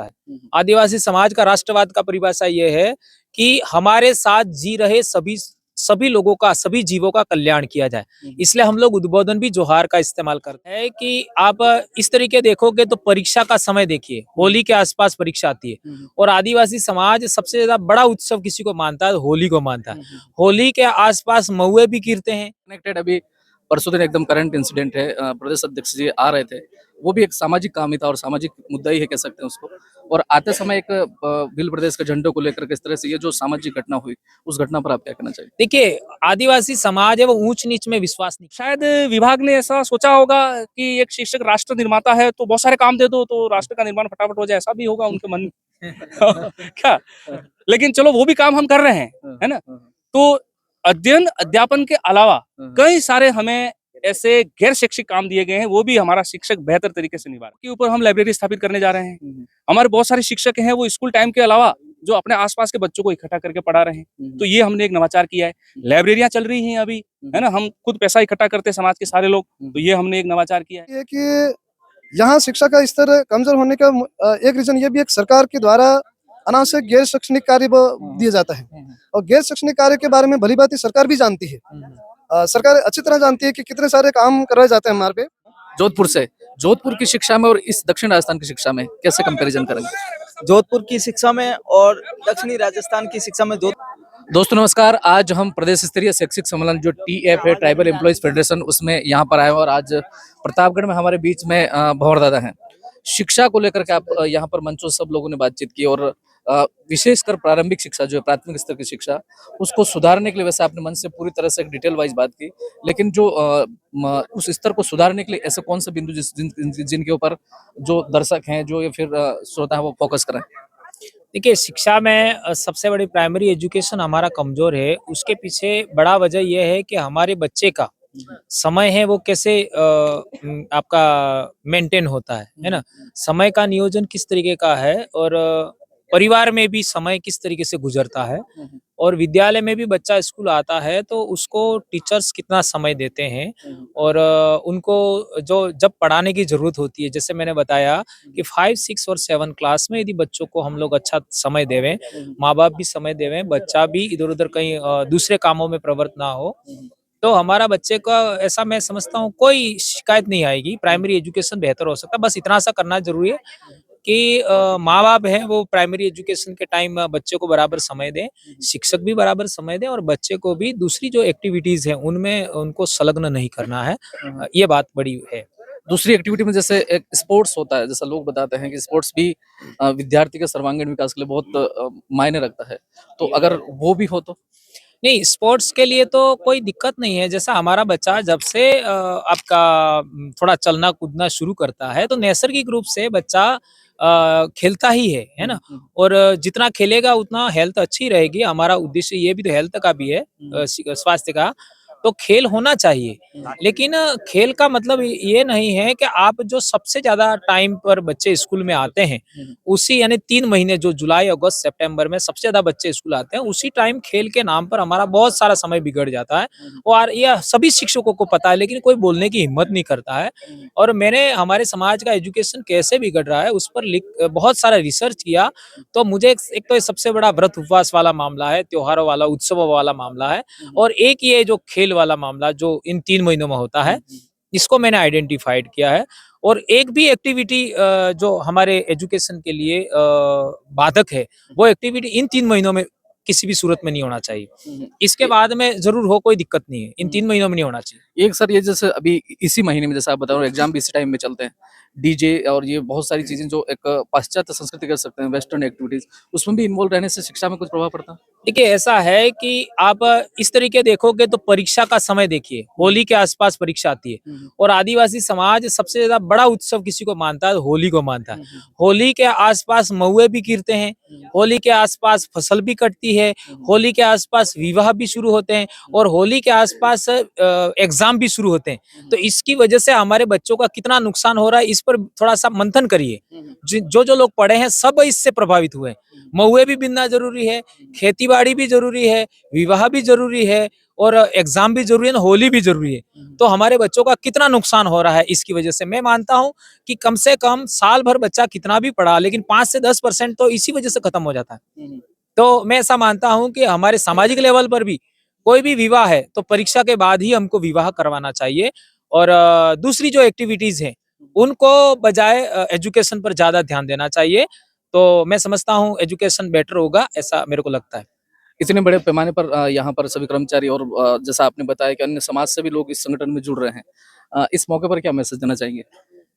है। आदिवासी समाज का राष्ट्रवाद का परिभाषा ये है कि हमारे साथ जी रहे सभी सभी लोगों का, सभी जीवों का कल्याण किया जाए। इसलिए हम लोग उद्बोधन भी जोहार का इस्तेमाल करते हैं कि आप इस तरीके देखोगे तो परीक्षा का समय देखिए, होली के आसपास परीक्षा आती है और आदिवासी समाज सबसे ज्यादा बड़ा उत्सव किसी को मानता है, होली को मानता है। होली के आसपास महुए भी गिरते हैं। कनेक्टेड अभी परसों दिन एकदम करंट इंसिडेंट है, प्रदेश अध्यक्ष जी आ रहे थे, वो भी एक सामाजिक काम ही था और सामाजिक मुद्दा ही है कह सकते हैं उसको। और आते समय एक भील प्रदेश के झंडों को लेकर किस तरह से ये जो सामाजिक घटना हुई, उस घटना पर आप क्या कहना चाहिए? देखिए, आदिवासी समाज है वो ऊंच नीच में विश्वास नहीं। शायद विभाग ने ऐसा सोचा होगा कि एक शिक्षक राष्ट्र निर्माता है तो बहुत सारे काम दे दो तो राष्ट्र का निर्माण फटाफट हो जाए, ऐसा भी होगा उनके मन में। क्या? लेकिन चलो वो भी काम हम कर रहे हैं, है ना? तो अध्ययन अध्यापन के अलावा कई सारे हमें ऐसे गैर शैक्षिक काम दिए गए हैं, वो भी हमारा शिक्षक बेहतर तरीके से निभा रहा है। के ऊपर हम लाइब्रेरी स्थापित करने जा रहे हैं। हमारे बहुत सारे शिक्षक हैं वो स्कूल टाइम के अलावा जो अपने आसपास के बच्चों को इकट्ठा करके पढ़ा रहे हैं, तो ये हमने एक नवाचार किया है। लाइब्रेरियां चल रही हैं अभी, है ना? हम खुद पैसा इकट्ठा करते हैं समाज के सारे लोग, तो ये हमने एक नवाचार किया है। ये कि यहाँ शिक्षा का स्तर कमजोर होने का एक रीजन ये भी एक सरकार के द्वारा अनावश्यक गैर शैक्षणिक कार्य दिया जाता है और गैर शैक्षणिक कार्य के बारे में भली भांति सरकार भी जानती है। सरकार अच्छी तरह जानती है कि कितने सारे काम करवाए जाते हैं हमारे पे। जोधपुर की शिक्षा में और इस दक्षिण राजस्थान की शिक्षा में कैसे कंपैरिजन करेंगे? जोधपुर की शिक्षा में और दक्षिणी राजस्थान की शिक्षा में दोस्तों नमस्कार, आज हम प्रदेश स्तरीय शैक्षिक सम्मेलन जो TF है, ट्राइबल एम्प्लॉयज फेडरेशन, उसमें यहाँ पर आए हैं और आज प्रतापगढ़ में हमारे बीच में भंवर दादा हैं। शिक्षा को लेकर के आप यहाँ पर मंचों सब लोगों ने बातचीत की और विशेषकर प्रारंभिक शिक्षा जो है, प्राथमिक स्तर की शिक्षा, उसको सुधारने के लिए वैसे आपने मन से पूरी तरह से एक डिटेल वाइज बात की, लेकिन जो उस स्तर को सुधारने के लिए ऐसे कौन से बिंदु जिनके ऊपर जो दर्शक हैं, जो या फिर श्रोता है, वो फोकस करें? देखिए, शिक्षा में सबसे बड़ी प्राइमरी एजुकेशन हमारा कमजोर है। उसके पीछे बड़ा वजह यह है कि हमारे बच्चे का समय है वो कैसे आपका मेंटेन होता है ना? समय का नियोजन किस तरीके का है और परिवार में भी समय किस तरीके से गुजरता है और विद्यालय में भी बच्चा स्कूल आता है तो उसको टीचर्स कितना समय देते हैं और उनको जो जब पढ़ाने की जरूरत होती है, जैसे मैंने बताया कि 5, 6 और 7 क्लास में यदि बच्चों को हम लोग अच्छा समय देवें, माँ बाप भी समय देवें, बच्चा भी इधर उधर कहीं दूसरे कामों में प्रवृत्त ना हो, तो हमारा बच्चे का ऐसा मैं समझता हूँ कोई शिकायत नहीं आएगी। प्राइमरी एजुकेशन बेहतर हो सकता है। बस इतना सा करना जरूरी है कि माँ बाप हैं वो प्राइमरी एजुकेशन के टाइम बच्चे को बराबर समय दें, शिक्षक भी बराबर समय दें और बच्चे को भी दूसरी जो एक्टिविटीज हैं उनमें उनको संलग्न नहीं करना है। ये बात बड़ी है। दूसरी एक्टिविटी में जैसे एक स्पोर्ट्स होता है, जैसा लोग बताते हैं कि स्पोर्ट्स भी विद्यार्थी के सर्वांगीण विकास के लिए बहुत मायने रखता है, तो अगर वो भी हो तो? नहीं, स्पोर्ट्स के लिए तो कोई दिक्कत नहीं है। जैसा हमारा बच्चा जब से आपका थोड़ा चलना कूदना शुरू करता है तो नैसर्गिक रूप से बच्चा खेलता ही है ना? और जितना खेलेगा उतना हेल्थ अच्छी रहेगी। हमारा उद्देश्य ये भी तो हेल्थ का भी है, स्वास्थ्य का। तो खेल होना चाहिए, लेकिन खेल का मतलब ये नहीं है कि आप जो सबसे ज्यादा टाइम पर बच्चे स्कूल में आते हैं उसी यानी 3 महीने जो जुलाई, अगस्त, सितंबर में सबसे ज्यादा बच्चे स्कूल आते हैं, उसी टाइम खेल के नाम पर हमारा बहुत सारा समय बिगड़ जाता है और यह सभी शिक्षकों को पता है, लेकिन कोई बोलने की हिम्मत नहीं करता है। और मैंने हमारे समाज का एजुकेशन कैसे बिगड़ रहा है उस पर बहुत सारा रिसर्च किया, तो मुझे एक तो ये सबसे बड़ा व्रत उपवास वाला मामला है, त्योहारों वाला, उत्सवों वाला मामला है और एक ये जो खेल वाला मामला जो इन 3 महीनों में होता है, इसको मैंने आइडेंटिफाइड किया है। और एक भी एक्टिविटी जो हमारे एजुकेशन के लिए बाधक है, वो एक्टिविटी इन 3 महीनों में किसी भी सूरत में नहीं होना चाहिए। इसके बाद में जरूर हो, कोई दिक्कत नहीं है, इन 3 महीनों में नहीं होना चाहिए। एक सर, ये जैसे अभी इसी महीने में जैसा आप बता रहे हो, एग्जाम भी इसी टाइम में चलते हैं, डीजे और ये बहुत सारी चीजें जो एक पाश्चात्य संस्कृति कर सकते हैं, वेस्टर्न एक्टिविटीज, उसमें भी इन्वॉल्व रहने से शिक्षा में कुछ प्रभाव पड़ता है? देखिए, ऐसा है कि आप इस तरीके देखोगे तो परीक्षा का समय देखिए, होली के आसपास परीक्षा आती है और आदिवासी समाज सबसे ज्यादा बड़ा उत्सव किसी को मानता है, होली को मानता है। होली के आसपास महुए भी गिरते हैं, होली के आसपास फसल भी कटती है, होली के आसपास विवाह भी शुरू होते हैं और होली के आसपास एग्जाम भी शुरू होते हैं। तो इसकी वजह से हमारे बच्चों का कितना नुकसान हो रहा है, इस पर थोड़ा सा मंथन करिए। जो जो लोग पढ़े हैं सब इससे प्रभावित हुए। महुए भी बिनना जरूरी है, खेती-बाड़ी भी जरूरी है, विवाह भी जरूरी है और एग्जाम भी जरूरी है, होली भी जरूरी है। तो हमारे बच्चों का कितना नुकसान हो रहा है इसकी वजह से। मैं मानता हूं कि कम से कम साल भर बच्चा कितना भी पढ़ा, लेकिन 5 से 10% तो इसी वजह से खत्म हो जाता है। तो मैं ऐसा मानता हूं कि हमारे सामाजिक लेवल पर भी कोई भी विवाह है तो परीक्षा के बाद ही हमको विवाह करवाना चाहिए। और दूसरी जो एक्टिविटीज हैं उनको बजाय एजुकेशन पर ज्यादा ध्यान देना चाहिए। तो मैं समझता हूँ एजुकेशन बेटर होगा, ऐसा मेरे को लगता है। इतने बड़े पैमाने पर यहाँ पर सभी कर्मचारी और जैसा आपने बताया कि अन्य समाज से भी लोग इस संगठन में जुड़ रहे हैं, इस मौके पर क्या मैसेज देना चाहेंगे?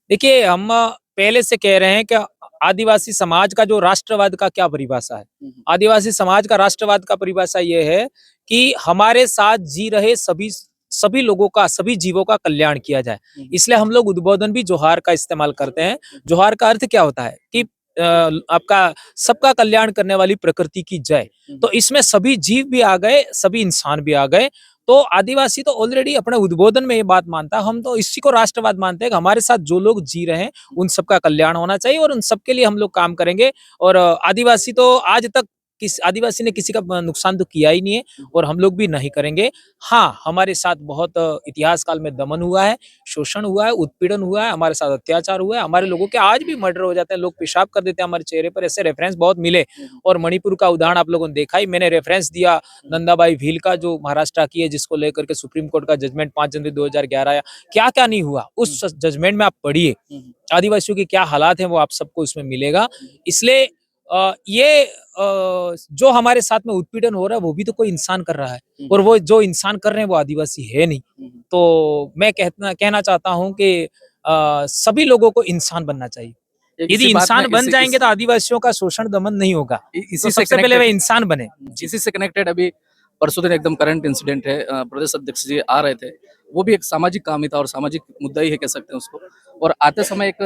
देखिए, हम पहले से कह रहे हैं कि आदिवासी समाज का जो राष्ट्रवाद का क्या परिभाषा है। आदिवासी समाज का राष्ट्रवाद का परिभाषा ये है कि हमारे साथ जी रहे सभी सभी लोगों का, सभी जीवों का कल्याण किया जाए। इसलिए हम लोग उद्बोधन भी जोहार का इस्तेमाल करते हैं। जोहार का अर्थ क्या होता है कि आपका सबका कल्याण करने वाली प्रकृति की जय। तो इसमें सभी जीव भी आ गए, सभी इंसान भी आ गए। तो आदिवासी तो ऑलरेडी अपने उद्बोधन में ये बात मानता है। हम तो इसी को राष्ट्रवाद मानते हैं कि हमारे साथ जो लोग जी रहे हैं उन सबका कल्याण होना चाहिए और उन सबके लिए हम लोग काम करेंगे। और आदिवासी तो आज तक आदिवासी ने किसी का नुकसान तो किया ही नहीं है और हम लोग भी नहीं करेंगे। हाँ, हमारे साथ बहुत इतिहास काल में दमन हुआ है, शोषण हुआ है, उत्पीड़न हुआ है, हमारे साथ अत्याचार हुआ है, हमारे लोगों के आज भी मर्डर हो जाते हैं, लोग पेशाब कर देते हैं हमारे चेहरे पर। ऐसे रेफरेंस बहुत मिले और मणिपुर का उदाहरण आप लोगों ने देखा ही। मैंने रेफरेंस दिया नंदाबाई भील का, जो महाराष्ट्र की है, जिसको लेकर के सुप्रीम कोर्ट का जजमेंट 5 जनवरी 2011 आया। क्या क्या नहीं हुआ उस जजमेंट में, आप पढ़िए। आदिवासियों की क्या हालात हैं वो आप सबको इसमें मिलेगा। इसलिए ये जो हमारे साथ में उत्पीड़न हो रहा है वो भी तो कोई इंसान कर रहा है और वो जो इंसान कर रहे हैं वो आदिवासी है नहीं। तो मैं कहना चाहता हूँ कि सभी लोगों को इंसान बनना चाहिए। यदि इंसान बन जाएंगे तो आदिवासियों का शोषण दमन नहीं होगा। तो सबसे पहले वे इंसान बने। इसी से कनेक्टेड अभी परसों दिन एकदम करंट इंसिडेंट है, प्रदेश अध्यक्ष जी आ रहे थे, वो भी एक सामाजिक काम ही था और सामाजिक मुद्दा ही है, कह सकते हैं उसको। और आते समय एक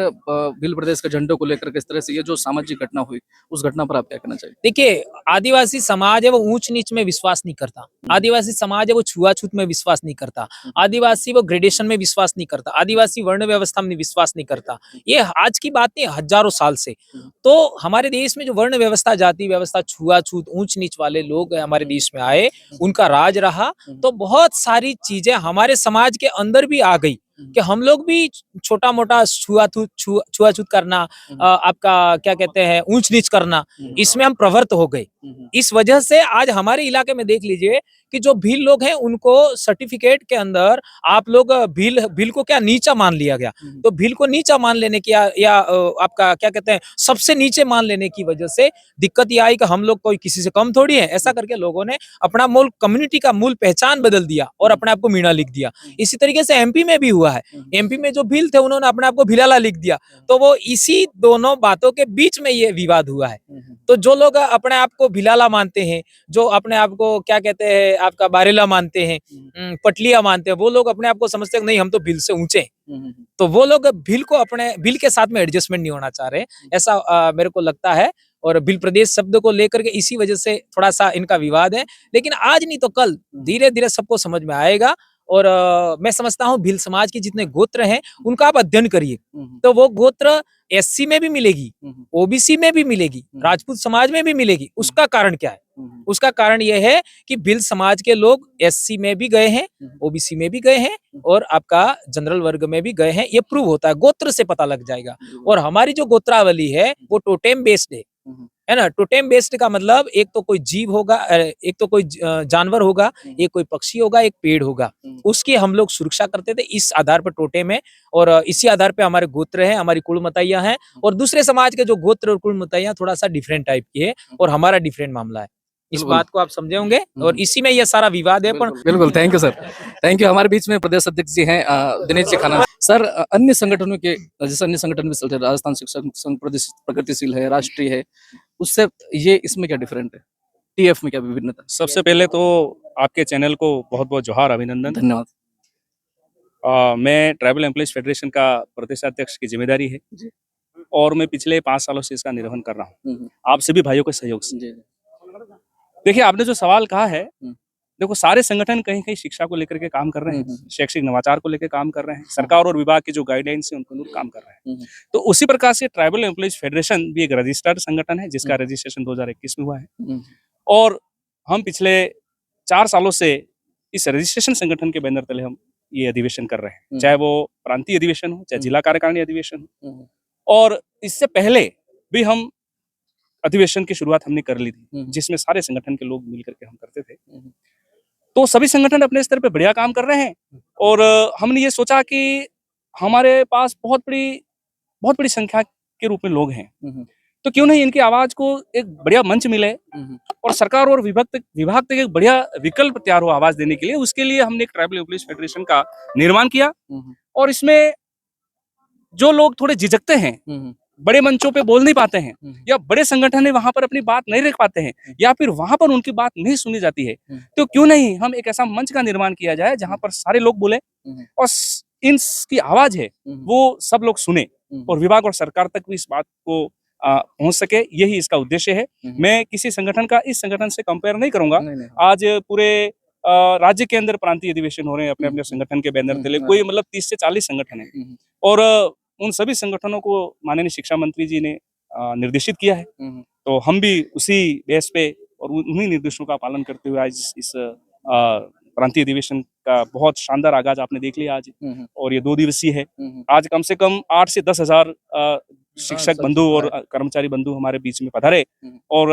भील प्रदेश के झंडे को लेकर किस तरह से ये जो सामाजिक घटना हुई, उस घटना पर आप क्या कहना चाहिए? देखिए, आदिवासी समाज है वो ऊंच नीच में विश्वास नहीं करता। आदिवासी समाज है वो छुआछूत में विश्वास नहीं करता। आदिवासी वो ग्रेडेशन में विश्वास नहीं करता। आदिवासी वर्ण व्यवस्था में विश्वास नहीं करता। ये आज की बात नहीं, हजारों साल से। तो हमारे देश में जो वर्ण व्यवस्था, जाति व्यवस्था, छुआछूत, ऊंच नीच वाले लोग हमारे देश में आए, उनका राज रहा, तो बहुत सारी चीजें हमारे समाज के अंदर भी आ गई कि हम लोग भी छोटा मोटा छुआछूत करना, आपका क्या कहते हैं, ऊंच नीच करना, इसमें हम प्रवृत्त हो गए। इस वजह से आज हमारे इलाके में देख लीजिए कि जो भील लोग हैं उनको सर्टिफिकेट के अंदर आप लोग भील को क्या नीचा मान लिया गया। तो भील को नीचा मान लेने की या आपका क्या कहते हैं, सबसे नीचे मान लेने की वजह से दिक्कत ये आई कि हम लोग कोई किसी से कम थोड़ी है। ऐसा करके लोगों ने अपना मूल कम्युनिटी का मूल पहचान बदल दिया और अपने आप को मीणा लिख दिया। इसी तरीके से एमपी में भी हुआ है। एमपी में जो भील थे उन्होंने अपने आप को भिलाला लिख दिया। तो वो इसी दोनों बातों के बीच में ये विवाद हुआ है। तो जो लोग अपने आप को भिलाला मानते हैं, जो अपने आप को क्या कहते हैं, आपका बारेला मानते हैं, पटलिया मानते हैं, वो लोग अपने आप को समझते हैं नहीं हम तो भील से ऊंचे हैं। तो वो लोग भील को अपने भील के साथ में एडजस्टमेंट नहीं होना चाह रहे, ऐसा मेरे को लगता है। और भील प्रदेश शब्द को लेकर के इसी वजह से थोड़ा सा इनका विवाद है। लेकिन आज नहीं तो कल धीरे धीरे सबको समझ में आएगा। और मैं समझता हूँ भील समाज के जितने गोत्र हैं उनका आप अध्ययन करिए तो वो गोत्र एससी में भी मिलेगी, ओबीसी में भी मिलेगी, राजपूत समाज में भी मिलेगी। उसका कारण क्या है? उसका कारण यह है कि भील समाज के लोग एससी में भी गए हैं, ओबीसी में भी गए हैं और आपका जनरल वर्ग में भी गए हैं। ये प्रूव होता है, गोत्र से पता लग जाएगा। और हमारी जो गोत्रावली है वो टोटेम बेस्ड है ना। टोटेम बेस्ड का मतलब एक तो कोई जीव होगा, एक तो कोई जानवर होगा, एक कोई पक्षी होगा, एक पेड़ होगा, उसकी हम लोग सुरक्षा करते थे। इस आधार पर टोटेम है और इसी आधार पे हमारे गोत्र है, हमारी कुलमतैया है। और दूसरे समाज के जो गोत्र और कुलमतैया थोड़ा सा डिफरेंट टाइप की है और हमारा डिफरेंट मामला है। इस बात को आप समझे होंगे और इसी में ये सारा विवाद है। पर बिल्कुल, thank you sir, thank you. हमारे बीच में प्रदेश अध्यक्ष जी हैं दिनेश जी खाना सर। अन्य संगठनों के जैसे अन्य संगठन भी चलते हैं, राजस्थान शिक्षक संघ प्रगतिशील है, राष्ट्रीय है, उससे ये इसमें क्या डिफरेंट है? टीएफ में क्या विभिन्नता? सबसे पहले तो आपके चैनल को बहुत बहुत जोहार, अभिनंदन, धन्यवाद। मैं ट्राइबल एम्प्लॉइज फेडरेशन का प्रदेश अध्यक्ष की जिम्मेदारी है और मैं पिछले 5 सालों से इसका निर्वहन कर रहा हूँ आप सभी भाइयों के सहयोग से। देखिए, आपने जो सवाल कहा है देखो सारे संगठन कहीं कहीं शिक्षा को लेकर के काम कर रहे हैं, शैक्षिक नवाचार को लेकर काम कर रहे हैं, सरकार और विभाग के जो गाइडलाइंस है उनको अनुरूप काम कर रहे हैं। तो उसी प्रकार से ट्राइबल एम्प्लॉइज फेडरेशन भी एक रजिस्टर्ड संगठन है जिसका रजिस्ट्रेशन 2021 में हुआ है और हम पिछले 4 सालों से इस रजिस्ट्रेशन संगठन के बैनर तले हम ये अधिवेशन कर रहे हैं, चाहे वो प्रांतीय अधिवेशन हो, चाहे जिला कार्यकारिणी अधिवेशन हो। और इससे पहले भी हम अधिवेशन की शुरुआत हमने कर ली थी जिसमें सारे संगठन के लोग मिलकर के हम करते थे। तो सभी संगठन अपने स्तर पे बढ़िया काम कर रहे हैं और हमने ये सोचा कि हमारे पास बहुत बड़ी संख्या के रूप में लोग हैं, तो क्यों नहीं इनकी आवाज को एक बढ़िया मंच मिले और सरकार और विभाग तक एक बढ़िया विकल्प तैयार हो आवाज देने के लिए। उसके लिए हमने एक ट्राइबल एम्प्लॉइज फेडरेशन का निर्माण किया और इसमें जो लोग थोड़े झिझकते हैं, बड़े मंचों पे बोल नहीं पाते हैं या बड़े संगठन है वहां पर अपनी बात नहीं रख पाते हैं या फिर वहां पर उनकी बात नहीं सुनी जाती है, तो क्यों नहीं हम एक ऐसा मंच का निर्माण किया जाए जहां पर सारे लोग बोले और इनकी आवाज है वो सब लोग सुने और विभाग और सरकार तक भी इस बात को पहुंच सके। यही इसका उद्देश्य है। मैं किसी संगठन का इस संगठन से कंपेयर नहीं करूंगा। आज पूरे राज्य के अंदर प्रांतीय अधिवेशन हो रहे हैं अपने अपने संगठन के बैनर तले, कोई मतलब 30 से 40 संगठन है और उन सभी संगठनों को माननीय शिक्षा मंत्री जी ने निर्देशित किया है, तो हम भी उसी बेस पे और उन्हीं निर्देशों का पालन करते हुए आज इस प्रांतीय अधिवेशन का बहुत शानदार आगाज आपने देख लिया आज और ये 2 दिवसीय है। आज कम से कम 8 से 10,000 शिक्षक बंधु और कर्मचारी बंधु हमारे बीच में पधारे और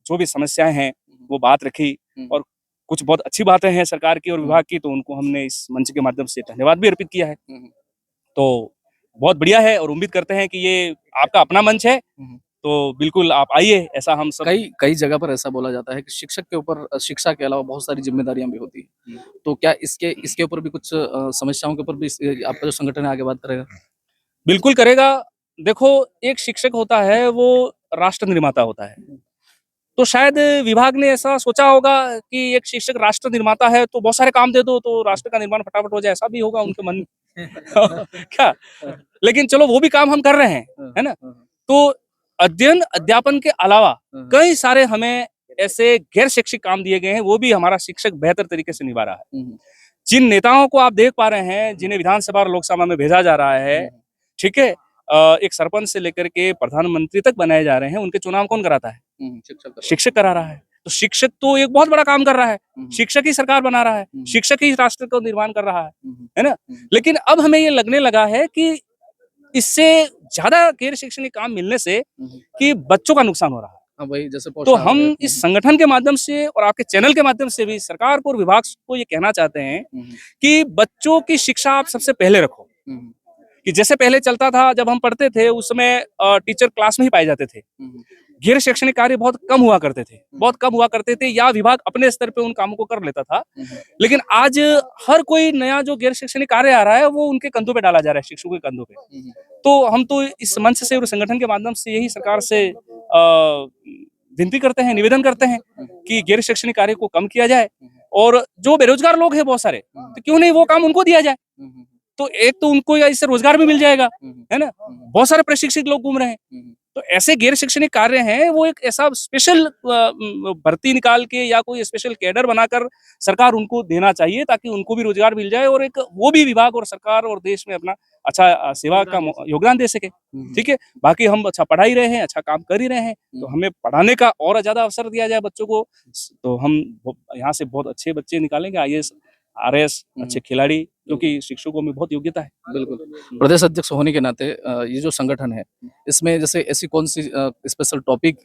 जो भी समस्याएं हैं वो बात रखी और कुछ बहुत अच्छी बातें हैं सरकार की और विभाग की, तो उनको हमने इस मंच के माध्यम से धन्यवाद भी अर्पित किया है। तो बहुत बढ़िया है और उम्मीद करते हैं कि ये आपका अपना मंच है, तो बिल्कुल आप आइए। ऐसा हम सब कई जगह पर ऐसा बोला जाता है कि शिक्षक के ऊपर शिक्षा के अलावा बहुत सारी जिम्मेदारियां भी होती है, तो क्या इसके ऊपर भी कुछ समस्याओं के ऊपर भी आपका जो संगठन है आगे बात करेगा? बिल्कुल करेगा। देखो एक शिक्षक होता है वो राष्ट्र निर्माता होता है, तो शायद विभाग ने ऐसा सोचा होगा कि एक शिक्षक राष्ट्र निर्माता है तो बहुत सारे काम दे दो तो राष्ट्र का निर्माण फटाफट हो जाए, ऐसा भी होगा उनके मन में क्या? लेकिन चलो वो भी काम हम कर रहे हैं, है ना? तो अध्ययन अध्यापन के अलावा कई सारे हमें ऐसे गैर शैक्षिक काम दिए गए हैं, वो भी हमारा शिक्षक बेहतर तरीके से निभा रहा है। जिन नेताओं को आप देख पा रहे हैं, जिन्हें विधानसभा और लोकसभा में भेजा जा रहा है, ठीक है, एक सरपंच से लेकर के प्रधानमंत्री तक बनाए जा रहे हैं, उनके चुनाव कौन कराता है? शिक्षक करा रहा है। तो शिक्षक तो एक बहुत बड़ा काम कर रहा है, शिक्षक ही सरकार बना रहा है, शिक्षक ही राष्ट्र को निर्माण कर रहा है ना? लेकिन अब हमें ये लगने लगा है कि इससे ज्यादा गैर शैक्षणिक काम मिलने से कि बच्चों का नुकसान हो रहा है। हाँ भाई, जैसे तो हम इस संगठन के माध्यम से और आपके चैनल के माध्यम से भी सरकार को और विभाग को ये कहना चाहते हैं कि बच्चों की शिक्षा आप सबसे पहले रखो। कि जैसे पहले चलता था, जब हम पढ़ते थे उस समय टीचर क्लास में ही पाए जाते थे, गैर शैक्षणिक कार्य बहुत कम हुआ करते थे या विभाग अपने स्तर पे उन कामों को कर लेता था। लेकिन आज हर कोई नया जो गैर शैक्षणिक कार्य आ रहा है वो उनके कंधों पे डाला जा रहा है, शिक्षकों के कंधों पे। तो हम तो इस मंच से और संगठन के माध्यम से यही सरकार से विनती करते हैं, निवेदन करते हैं कि गैर शैक्षणिक कार्य को कम किया जाए और जो बेरोजगार लोग हैं बहुत सारे, तो क्यों नहीं वो काम उनको दिया जाए। तो एक तो उनको इससे रोजगार भी मिल जाएगा, है ना? बहुत सारे प्रशिक्षित लोग घूम रहे हैं, तो ऐसे गैर शैक्षणिक कार्य हैं, वो एक ऐसा स्पेशल भर्ती निकाल के या कोई स्पेशल कैडर बनाकर सरकार उनको देना चाहिए ताकि उनको भी रोजगार मिल जाए और एक वो भी विभाग और सरकार और देश में अपना अच्छा सेवा का योगदान दे सके। ठीक है, बाकी हम अच्छा पढ़ा ही रहे हैं, अच्छा काम कर ही रहे हैं, तो हमें पढ़ाने का और ज्यादा अवसर दिया जाए बच्चों को, तो हम यहाँ से बहुत अच्छे बच्चे निकालेंगे, IAS RS अच्छे खिलाड़ी, क्योंकि शिक्षकों में बहुत योग्यता है। बिल्कुल। प्रदेश अध्यक्ष होने के नाते ये जो संगठन है, इसमें जैसे ऐसी कौन सी स्पेशल टॉपिक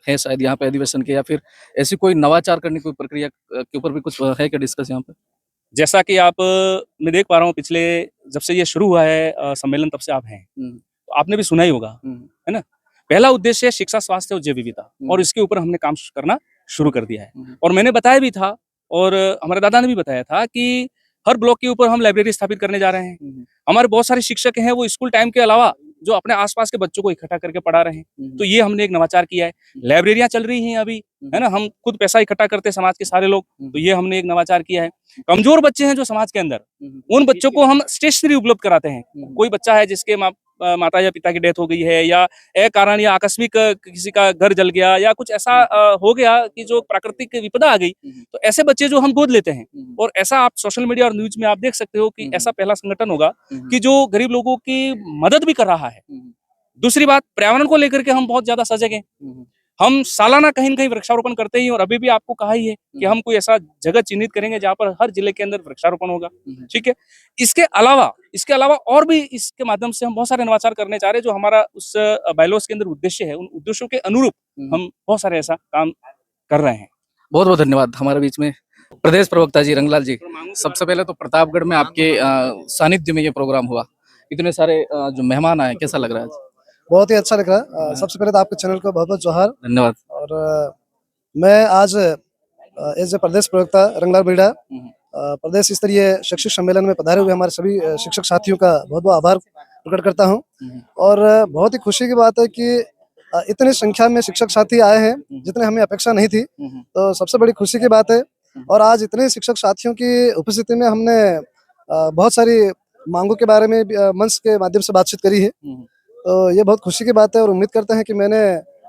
है शायद यहाँ पे अधिवेशन के, या फिर ऐसी कोई नवाचार करने की कोई प्रक्रिया के ऊपर भी कुछ है क्या डिस्कस यहाँ पे? जैसा कि आप मैं देख पा रहा हूँ, पिछले जब से ये शुरू हुआ है सम्मेलन तब से आप हैं, तो आपने भी सुना ही होगा, है ना? पहला उद्देश्य है शिक्षा, स्वास्थ्य और जैव विविधता, और इसके ऊपर हमने काम करना शुरू कर दिया है। और मैंने बताया भी था और हमारे दादा ने भी बताया था कि हर ब्लॉक के ऊपर हम लाइब्रेरी स्थापित करने जा रहे हैं। हमारे बहुत सारे शिक्षक हैं वो स्कूल टाइम के अलावा जो अपने आसपास के बच्चों को इकट्ठा करके पढ़ा रहे हैं, तो ये हमने एक नवाचार किया है। लाइब्रेरियां चल रही हैं अभी, है ना? हम खुद पैसा इकट्ठा करते हैं समाज के सारे लोग, तो ये हमने एक नवाचार किया है। कमजोर बच्चे हैं जो समाज के अंदर, उन बच्चों को हम स्टेशनरी उपलब्ध कराते हैं। कोई बच्चा है जिसके माता या पिता की डेथ हो गई है, या एक कारण या आकस्मिक किसी का घर जल गया, या कुछ ऐसा हो गया कि जो प्राकृतिक विपदा आ गई, तो ऐसे बच्चे जो हम गोद लेते हैं, और ऐसा आप सोशल मीडिया और न्यूज में आप देख सकते हो कि ऐसा पहला संगठन होगा कि जो गरीब लोगों की मदद भी कर रहा है। दूसरी बात, पर्यावरण को लेकर के हम बहुत ज्यादा सजग हैं। हम सालाना कहीं न कहीं वृक्षारोपण करते ही हैं, और अभी भी आपको कहा ही है कि हम कोई ऐसा जगह चिन्हित करेंगे जहाँ पर हर जिले के अंदर वृक्षारोपण होगा। ठीक है। इसके अलावा और भी इसके माध्यम से हम बहुत सारे नवाचार करने चाह रहे हैं, जो हमारा उस बायलॉज के अंदर उद्देश्य है, उन उद्देश्यों के अनुरूप हम बहुत सारे ऐसा काम कर रहे हैं। बहुत बहुत धन्यवाद। हमारे बीच में प्रदेश प्रवक्ता जी रंगलाल जी, सबसे पहले तो प्रतापगढ़ में आपके सानिध्य में ये प्रोग्राम हुआ, इतने सारे जो मेहमान आए, कैसा लग रहा है आज? बहुत ही अच्छा लग रहा है। सबसे पहले तो आपके चैनल को बहुत बहुत जोहार। धन्यवाद। और मैं आज एज ए प्रदेश प्रवक्ता रंगलाल बीड़ा प्रदेश स्तरीय शिक्षक सम्मेलन में पधारे हुए हमारे सभी शिक्षक साथियों का बहुत बहुत आभार प्रकट करता हूं। और बहुत ही खुशी की बात है कि इतनी संख्या में शिक्षक साथी आए हैं, जितने हमें अपेक्षा नहीं थी, तो सबसे बड़ी खुशी की बात है। और आज इतने शिक्षक साथियों की उपस्थिति में हमने बहुत सारी मांगों के बारे में मंच के माध्यम से बातचीत करी है, तो ये बहुत खुशी की बात है। और उम्मीद करते हैं कि मैंने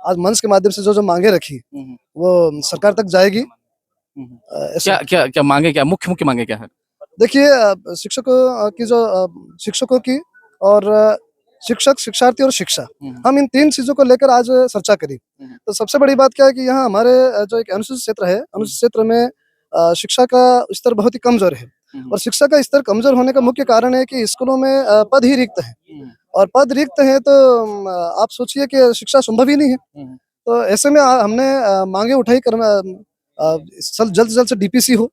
आज मंच के माध्यम से जो जो मांगे रखी वो सरकार तक जाएगी। क्या क्या क्या मांगे, क्या मुख्य मांगे क्या है? देखिए, शिक्षकों की और शिक्षक, शिक्षार्थी और शिक्षा, हम इन तीन चीजों को लेकर आज चर्चा करी। तो सबसे बड़ी बात क्या है कि यहाँ हमारे जो एक अनुसूचित क्षेत्र है, अनुसूचित क्षेत्र में शिक्षा का स्तर बहुत ही कमजोर है। और शिक्षा का स्तर कमजोर होने का मुख्य कारण है कि स्कूलों में पद ही रिक्त है, और पद रिक्त है तो आप सोचिए कि शिक्षा संभव ही नहीं है। तो ऐसे में हमने मांगे उठाई करना जल्द से जल्द से डीपीसी हो।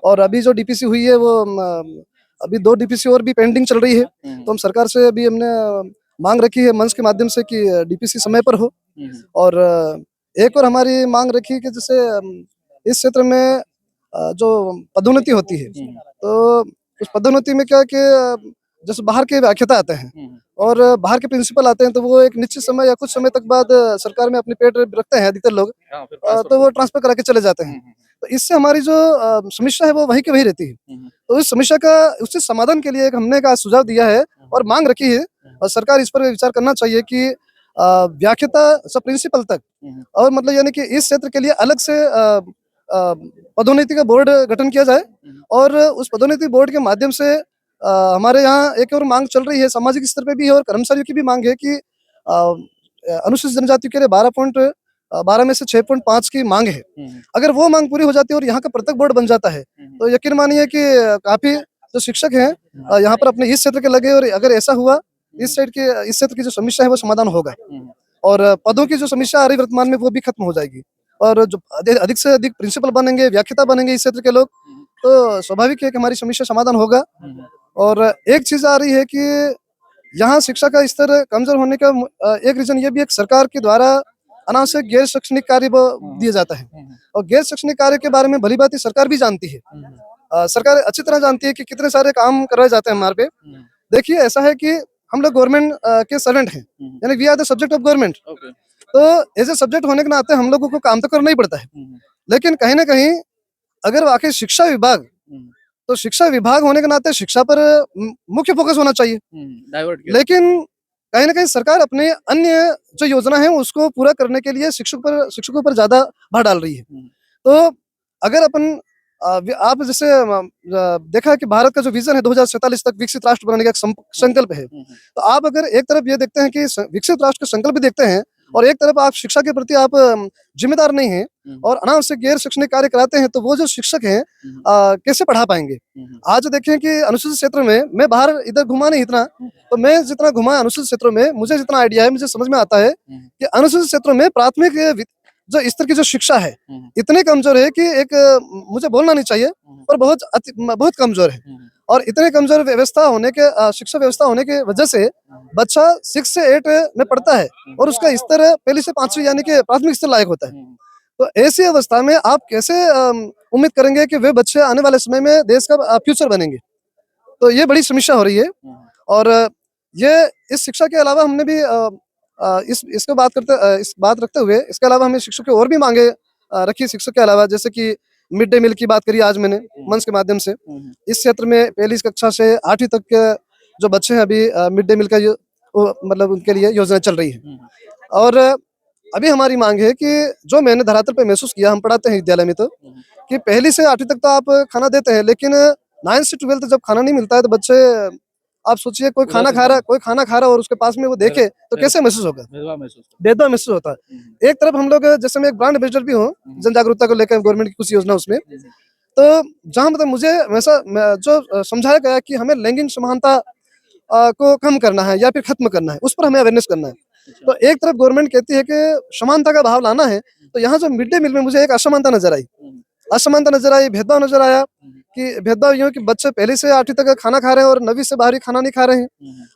और अभी जो डीपीसी हुई है वो अभी 2 डीपीसी और भी पेंडिंग चल रही है। तो हम सरकार से अभी हमने मांग रखी है मंच के माध्यम से कि डीपीसी समय पर हो। और एक और हमारी मांग रखी कि जैसे इस क्षेत्र में जो पदोन्नति होती है, तो उस पदोन्नति में क्या है कि जैसे बाहर के व्याख्याता आते हैं और बाहर के प्रिंसिपल आते हैं, तो वो एक निश्चित समय या कुछ समय तक बाद सरकार में अपने पेट रखते हैं अधिकतर लोग, तो वो ट्रांसफर करा के चले जाते हैं। तो इससे हमारी जो समस्या है वो वहीं की वहीं रहती है। तो इस समस्या का उससे समाधान के लिए एक हमने का सुझाव दिया है और मांग रखी है, और सरकार इस पर विचार करना चाहिए कि व्याख्याता से प्रिंसिपल तक, और मतलब यानी कि इस क्षेत्र के लिए अलग से पदोन्नति का बोर्ड गठन किया जाए। और उस पदोन्नति बोर्ड के माध्यम से हमारे यहाँ एक और मांग चल रही है, सामाजिक स्तर पे भी है और कर्मचारियों की भी मांग है कि अनुसूचित जनजाति के लिए 12 में से 6.5 की मांग है। अगर वो मांग पूरी हो जाती है और यहाँ का पृथक बोर्ड बन जाता है, तो यकीन मानिए कि काफी जो शिक्षक हैं यहाँ पर अपने इस क्षेत्र के लगे, और अगर ऐसा हुआ इस क्षेत्र की जो समस्या है वो समाधान होगा, और पदों की जो समस्या आ रही वर्तमान में वो भी खत्म हो जाएगी। और जो अधिक से अधिक प्रिंसिपल बनेंगे, व्याख्याता बनेंगे इस क्षेत्र के लोग, तो स्वाभाविक है कि हमारी समस्या समाधान होगा। और एक चीज आ रही है कि यहाँ शिक्षा का स्तर कमजोर होने का एक रीजन ये भी एक सरकार के द्वारा अनावश्यक गैर शैक्षणिक कार्य दिया जाता है। और गैर शैक्षणिक कार्य के बारे में भली बात सरकार भी जानती है, सरकार अच्छी तरह जानती है कि कितने सारे काम कराए जाते हैं हमारे पे। देखिए, ऐसा है कि हम लोग गवर्नमेंट के सर्वेंट हैं, यानी we are the subject of government. तो एज ए सब्जेक्ट होने के नाते हम लोगों को काम तो करना ही पड़ता है, लेकिन कहीं ना कहीं अगर वाकई शिक्षा विभाग, तो शिक्षा विभाग होने के नाते शिक्षा पर मुख्य फोकस होना चाहिए। लेकिन कहीं ना कहीं सरकार अपने अन्य जो योजना है उसको पूरा करने के लिए शिक्षकों पर ज्यादा भार डाल रही है। तो अगर अपन आप जैसे देखा कि भारत का जो विजन है 2047 तक विकसित राष्ट्र बनाने का एक संकल्प है, तो आप अगर एक तरफ ये देखते हैं कि विकसित राष्ट्र का संकल्प भी देखते हैं, और एक तरफ आप शिक्षा के प्रति आप जिम्मेदार नहीं हैं और अनावश्यक गैर शैक्षणिक कार्य कराते हैं, तो वो जो शिक्षक हैं कैसे पढ़ा पाएंगे। आज देखें कि अनुसूचित क्षेत्र में, मैं बाहर इधर घुमा नहीं इतना, तो मैं जितना घुमा अनुसूचित क्षेत्रों में, मुझे जितना आइडिया है, मुझे समझ में आता है कि अनुसूचित क्षेत्रों में प्राथमिक जो स्तर की जो शिक्षा है इतनी कमजोर है कि एक मुझे बोलना नहीं चाहिए, पर बहुत कमजोर है। और इतने कमजोर व्यवस्था होने के शिक्षा व्यवस्था होने की वजह से बच्चा 6 से 8 में पढ़ता है और उसका स्तर पहली से 5वीं यानी कि प्राथमिक स्तर लायक होता है। तो ऐसी अवस्था में आप कैसे उम्मीद करेंगे कि वे बच्चे आने वाले समय में देश का फ्यूचर बनेंगे। तो ये बड़ी समस्या हो रही है। और ये इस शिक्षा के अलावा हमने भी इस बात रखते हुए इसके अलावा हमने शिक्षकों की और भी मांगे रखी शिक्षक के अलावा, जैसे कि मिड डे मील की बात करी आज मैंने मंच के माध्यम से। इस क्षेत्र में पहली कक्षा से 8वीं तक के जो बच्चे हैं अभी मिड डे मील का मतलब उनके लिए योजना चल रही है। और अभी हमारी मांग है कि जो मैंने धरातल पे महसूस किया, हम पढ़ाते हैं विद्यालय में तो, कि पहली से 8वीं तक तो आप खाना देते हैं, लेकिन 9 से 12 जब खाना नहीं मिलता है तो बच्चे, आप सोचिए कोई खाना खा रहा है, कोई खाना खा रहा है और उसके पास में वो देखे तो कैसे महसूस होगा? भेदभाव महसूस होता है। एक तरफ हम लोग, जैसे मैं एक ब्रांड एम्बेसडर भी हूँ जन जागरूकता को लेकर गवर्नमेंट की कुछ योजना उसमें, तो जहाँ मतलब मुझे वैसा जो समझाया गया कि हमें लैंगिक समानता को कम करना है या फिर खत्म करना है, उस पर हमें अवेयरनेस करना है। तो एक तरफ गवर्नमेंट कहती है कि समानता का भाव लाना है, तो यहाँ जो मिड डे मील में मुझे एक असमानता नजर आई, भेदभाव नजर आया कि भेदभाव यूँ कि बच्चे पहले से 8वीं तक खाना खा रहे हैं और 9वीं से बाहरी खाना नहीं खा रहे हैं।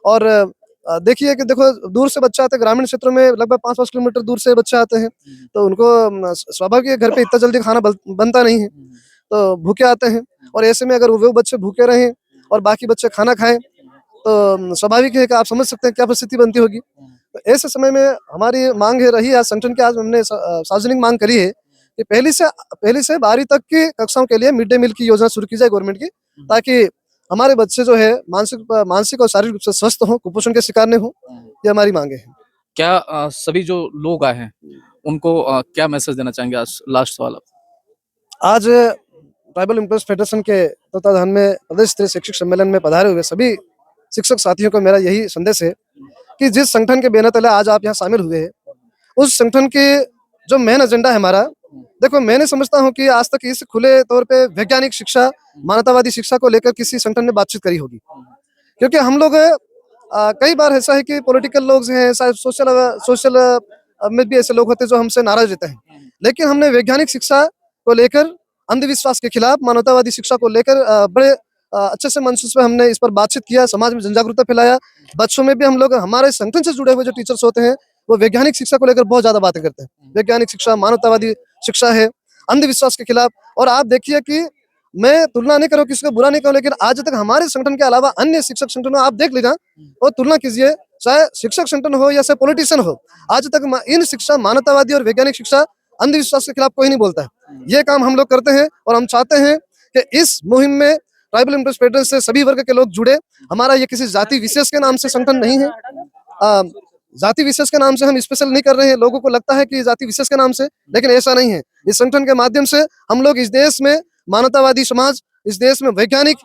और देखिए कि देखो दूर से बच्चे आते हैं, ग्रामीण क्षेत्रों में लगभग 5-5 किलोमीटर दूर से बच्चे आते हैं, तो उनको स्वाभाविक है घर पे इतना जल्दी खाना बनता नहीं है, तो भूखे आते हैं। और ऐसे में अगर वो बच्चे भूखे रहें और बाकी बच्चे खाना खाएं तो स्वाभाविक है कि आप समझ सकते हैं क्या परिस्थिति बनती होगी। तो ऐसे समय में हमारी मांग है रही, आज संगठन की आज हमने सार्वजनिक मांग करी है कि पहली से 12वीं तक की कक्षाओं के लिए मिड डे मील की योजना शुरू की जाए गवर्नमेंट की, ताकि हमारे बच्चे जो है मानसिक और शारीरिक रूप से स्वस्थ हों, कुपोषण के शिकार नहीं हो। ये हमारी मांगे हैं। क्या सभी जो लोग आए हैं उनको क्या मैसेज देना चाहेंगे? आज लास्ट सवाल आज ट्राइबल एम्प्लॉयज फेडरेशन के तत्वाधान में प्रदेश स्तरीय शैक्षिक सम्मेलन में पधारे हुए सभी शिक्षक साथियों को मेरा यही संदेश है कि जिस संगठन के बैनर तले आज आप यहाँ शामिल हुए हैं, उस संगठन के जो मेन एजेंडा है हमारा, देखो मैंने समझता हूँ कि आज तक इस खुले तौर पे वैज्ञानिक शिक्षा, मानवतावादी शिक्षा को लेकर किसी संगठन ने बातचीत करी होगी, क्योंकि हम लोग कई बार ऐसा है कि पॉलिटिकल लोग हैं, सोशल में भी ऐसे लोग होते हैं जो हमसे नाराज रहते हैं, लेकिन हमने वैज्ञानिक शिक्षा को लेकर, अंधविश्वास के खिलाफ, मानवतावादी शिक्षा को लेकर बड़े अच्छे से मंच पे हमने इस पर बातचीत किया, समाज में जनजागरूकता फैलाया। बच्चों में भी हम लोग, हमारे संगठन से जुड़े हुए जो टीचर्स होते हैं वो वैज्ञानिक शिक्षा को लेकर बहुत ज्यादा बातें करते हैं। वैज्ञानिक शिक्षा, मानवतावादी शिक्षा है, अंधविश्वास के खिलाफ। और आप देखिए कि मैं तुलना नहीं करूँ, किसी को बुरा नहीं करूँ, लेकिन आज तक हमारे संगठन के अलावा अन्य शिक्षक संगठनों आप देख लीजिए और तुलना कीजिए, चाहे शिक्षक संगठन हो या पॉलिटिशियन हो, आज तक इन शिक्षा, मानवतावादी और वैज्ञानिक शिक्षा, अंधविश्वास के खिलाफ कोई नहीं बोलता है। ये काम हम लोग करते हैं और हम चाहते हैं कि इस मुहिम में ट्राइबल एम्प्लॉयज फेडरेशन से सभी वर्ग के लोग जुड़े। हमारा ये किसी जाति विशेष के नाम से संगठन नहीं है, जाति विशेष के नाम से हम स्पेशल नहीं कर रहे हैं। लोगों को लगता है कि जाति विशेष के नाम से, लेकिन ऐसा नहीं है। इस संगठन के माध्यम से हम लोग इस देश में मानवतावादी समाज, इस देश में वैज्ञानिक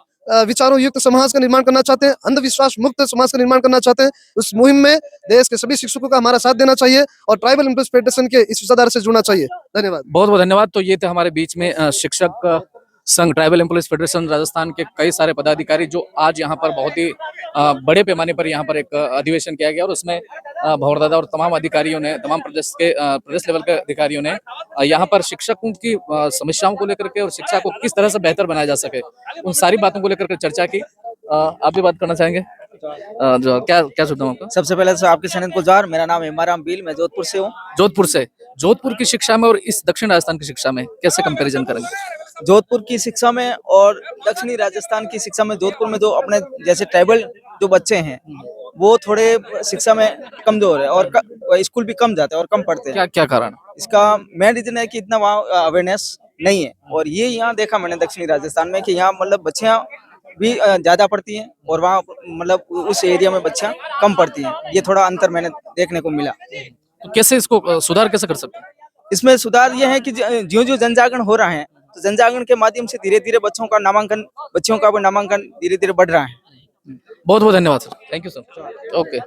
विचारों युक्त समाज का निर्माण करना चाहते हैं, अंधविश्वास मुक्त समाज का निर्माण करना चाहते हैं। उस मुहिम में देश के सभी शिक्षकों का हमारा साथ देना चाहिए और ट्राइबल एम्प्लॉयज फेडरेशन के इस विचारधारा से जुड़ना चाहिए। धन्यवाद। बहुत बहुत धन्यवाद। तो ये थे हमारे बीच में शिक्षक संघ ट्राइबल एम्प्लॉयज फेडरेशन राजस्थान के कई सारे पदाधिकारी, जो आज यहाँ पर बहुत ही बड़े पैमाने पर यहाँ पर एक अधिवेशन किया गया और उसमें भंवर दादा और तमाम अधिकारियों ने, तमाम प्रदेश लेवल के अधिकारियों ने यहाँ पर शिक्षकों की समस्याओं को लेकर के और शिक्षा को किस तरह से बेहतर बनाया जा सके, उन सारी बातों को लेकर के चर्चा की। आप भी बात करना चाहेंगे? जो क्या सुनता हूँ आपका? सबसे पहले तो आपके चैनल को जार, मेरा नाम हेमाराम बील, मैं जोधपुर से हूँ। जोधपुर से। जोधपुर की शिक्षा में और इस दक्षिण राजस्थान की शिक्षा में कैसे कंपैरिजन करेंगे? जोधपुर की शिक्षा में और दक्षिणी राजस्थान की शिक्षा में, जोधपुर में जो अपने जैसे ट्राइबल जो बच्चे हैं वो थोड़े शिक्षा में कमजोर है और स्कूल भी कम जाते हैं और कम पढ़ते हैं। क्या कारण? इसका मेन रीजन है कि इतना वहाँ अवेयरनेस नहीं है। और ये यहाँ देखा मैंने दक्षिणी राजस्थान में कि यहाँ मतलब बच्चियाँ भी ज्यादा पढ़ती हैं और वहाँ मतलब उस एरिया में बच्चियाँ कम पढ़ती हैं। ये थोड़ा अंतर मैंने देखने को मिला। तो कैसे इसको सुधार कैसे कर सकते हैं? इसमें सुधार ये है कि ज्यों ज्यों जनजागरण हो रहा है, तो जनजागरण के माध्यम से धीरे धीरे बच्चों का भी नामांकन धीरे धीरे बढ़ रहा है। बहुत बहुत धन्यवाद sir. Thank you sir. Okay.